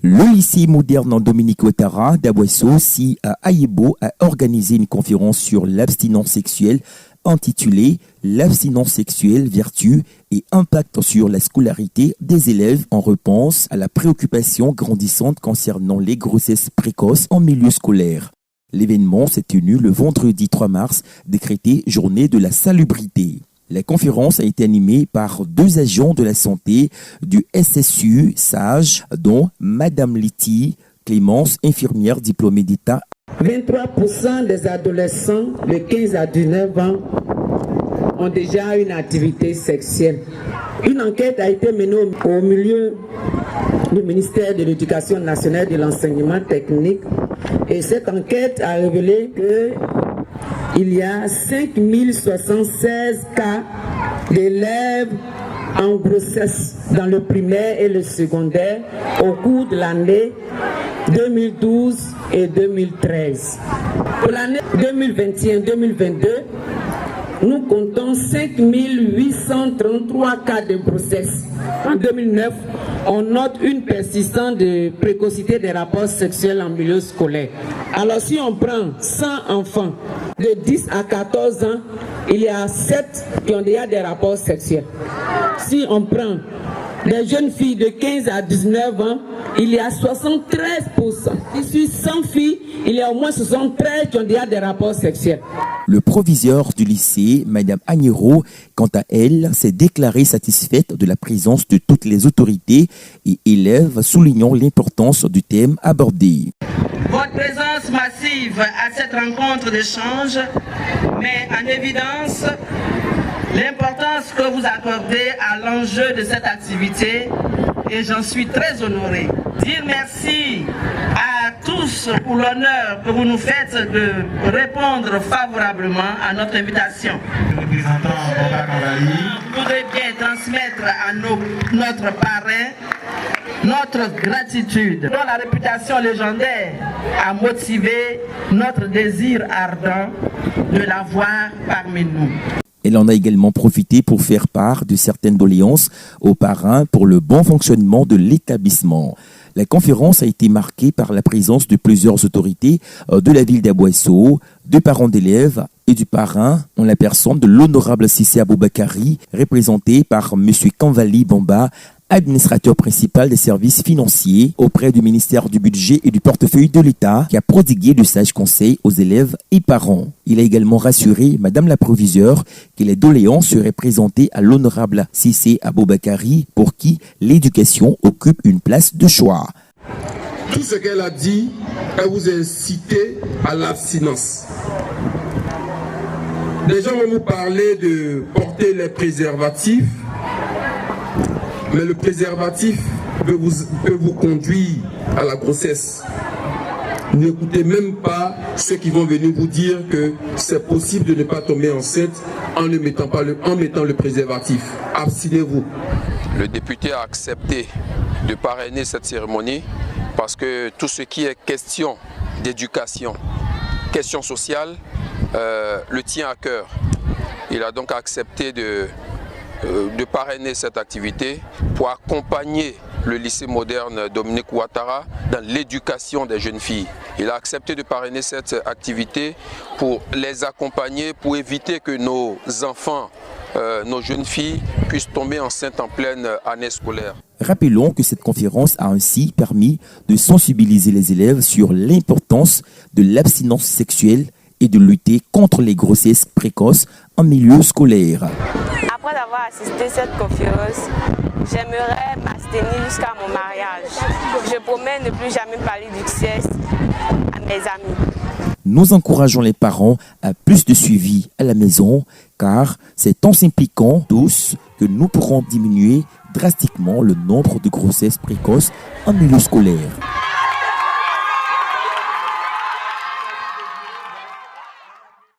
Le lycée moderne Dominique Ouattara d'Aboisseau, si à Ayebo, a organisé une conférence sur l'abstinence sexuelle intitulée « L'abstinence sexuelle, vertu et impact sur la scolarité des élèves en réponse à la préoccupation grandissante concernant les grossesses précoces en milieu scolaire ». L'événement s'est tenu le vendredi 3 mars, décrété journée de la salubrité. La conférence a été animée par 2 agents de la santé du SSU SAGE, dont Madame Liti Clémence, infirmière diplômée d'État. 23% des adolescents de 15 à 19 ans ont déjà une activité sexuelle. Une enquête a été menée au milieu du ministère de l'Éducation nationale et de l'enseignement technique. Et cette enquête a révélé qu'il y a 5076 cas d'élèves en grossesse dans le primaire et le secondaire au cours de l'année 2012 et 2013. Pour l'année 2021-2022, nous comptons 5833 cas de grossesse. En 2009, on note une persistance de précocité des rapports sexuels en milieu scolaire. Alors si on prend 100 enfants de 10 à 14 ans, il y a 7 qui ont déjà des rapports sexuels. Si on prend des jeunes filles de 15 à 19 ans, il y a 73%. Sur 100 filles, il y a au moins 73 qui ont déjà des rapports sexuels. Le proviseur du lycée, Madame Agnero, quant à elle, s'est déclarée satisfaite de la présence de toutes les autorités et élèves, soulignant l'importance du thème abordé. Votre présence massive à cette rencontre d'échange met en évidence l'importance que vous accordez à l'enjeu de cette activité et j'en suis très honoré. Dire merci à tous pour l'honneur que vous nous faites de répondre favorablement à notre invitation. Le représentant je voudrais bien transmettre à notre parrain notre gratitude, dont la réputation légendaire a motivé notre désir ardent de l'avoir parmi nous. Elle en a également profité pour faire part de certaines doléances aux parrains pour le bon fonctionnement de l'établissement. La conférence a été marquée par la présence de plusieurs autorités de la ville d'Aboisseau, de parents d'élèves et du parrain, en la personne de l'honorable Cissé Aboubakari, représenté par M. Kanvali Bamba, administrateur principal des services financiers auprès du ministère du Budget et du Portefeuille de l'État, qui a prodigué de sages conseils aux élèves et parents. Il a également rassuré Madame la proviseure que les doléances seraient présentées à l'honorable Cissé Aboubakari, pour qui l'éducation occupe une place de choix. Tout ce qu'elle a dit, elle vous a incité à l'abstinence. Les gens vont vous parler de porter les préservatifs, mais le préservatif peut vous conduire à la grossesse. N'écoutez même pas ceux qui vont venir vous dire que c'est possible de ne pas tomber enceinte en mettant le préservatif. Abstinez-vous. Le député a accepté de parrainer cette cérémonie parce que tout ce qui est question d'éducation, question sociale, le tient à cœur. Il a donc accepté de parrainer cette activité pour accompagner le lycée moderne Dominique Ouattara dans l'éducation des jeunes filles. Il a accepté de parrainer cette activité pour les accompagner, pour éviter que nos enfants, nos jeunes filles puissent tomber enceintes en pleine année scolaire. Rappelons que cette conférence a ainsi permis de sensibiliser les élèves sur l'importance de l'abstinence sexuelle et de lutter contre les grossesses précoces en milieu scolaire. Après avoir assisté à cette conférence, j'aimerais m'abstenir jusqu'à mon mariage. Je promets ne plus jamais parler du sexe à mes amis. Nous encourageons les parents à plus de suivi à la maison, car c'est en s'impliquant tous que nous pourrons diminuer drastiquement le nombre de grossesses précoces en milieu scolaire.